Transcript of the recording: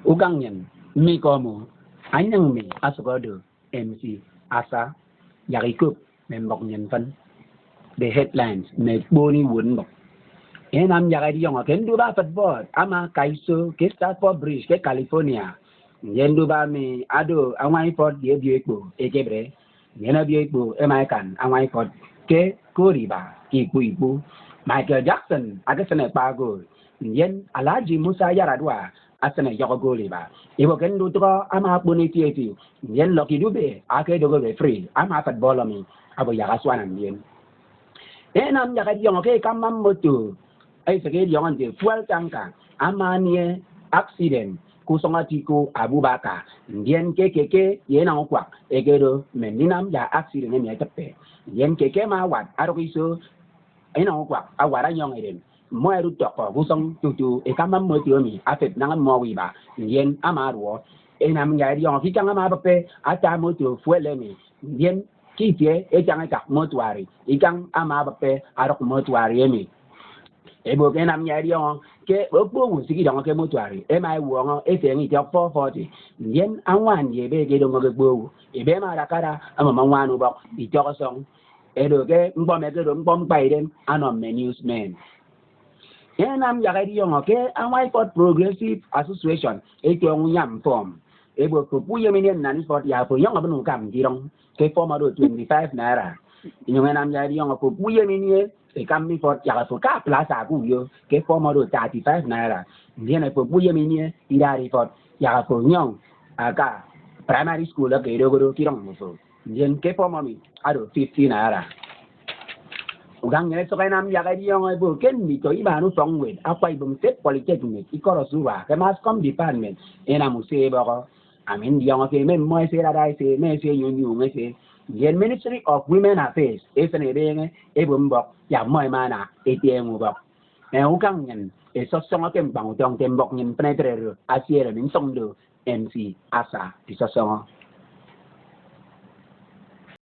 Ugangen, mi komo, anyang mi asugado, MC, asa, yarikup, membok nyen fan. The headlines, me boni wun bok. Enam yagadi yong ken duba football, ama kaiso, ke Stafford Bridge, ke California. Yen duba mi ado, awai fort ye bieko, ekebre. Yena bieko, emaikan, awai fort, ke kuriba, ki kuipu. Michael Jackson, agasane pago. Yen Alaji Musa Yaradwa. Asana Yogoli ba. Iwo ken dutro ama boni tieti. Yen Lucky Dube, ake dogo free. Ama football mi. Abo yagaswana yen. Enam yagadi yong ke kamam moto. Ay sige yong ante fuel tanka. Ama nie accident. Kusongatiku Abubakar. Yen keke yen ang kwak. Egedo meninam ya accident ni tepe. Yen keke ma wat arokiso. Enang kwak awara yong eden. Moi rutok ko gusong tutu e kamam moto mi afet nang mo wiba yen amaruo enam ya yong ki kanga ma bape ata moto fuele mi yen ki tie e kanga ka motuari ikang ama bape arok motuari mi e bo enam ya yong ke opo wu sigi dong ke motuari e mai wo e te ngi tok 440 yen anwan ye be ge dong ge bo e be ma rakara ama manwanu bok i tok song e do ke mbom e ge do mbom pai den anom me newsman. Enam yagadi yong ke amai pot progressive association ito ang yam form ebo ko puye minen nani pot ya po yong abanu kam dirong ke form ado 25 naira yung enam yagadi yong ko puye minen e kam mi pot ya ko ka plaza ku yo ke form ado 35 naira ndien po puye minen idari pot ya ko nyong aga primary school ke do go kirong mo so ndien ke form mi ado 50 naira. Ugang ngene so kanam yagadi yong ay bu ken mi to ibanu songwed apay bum set polytechnic ikoro suwa ke mascom department ena muse bako amin yong ke men mo se radai se me se yunyu me se yen ministry of women affairs esene benge e bum bok ya moy mana etiem bok e ugang ngen e so songa kem bang tong tembok nyen penetre asiere min songdo MC asa di so songa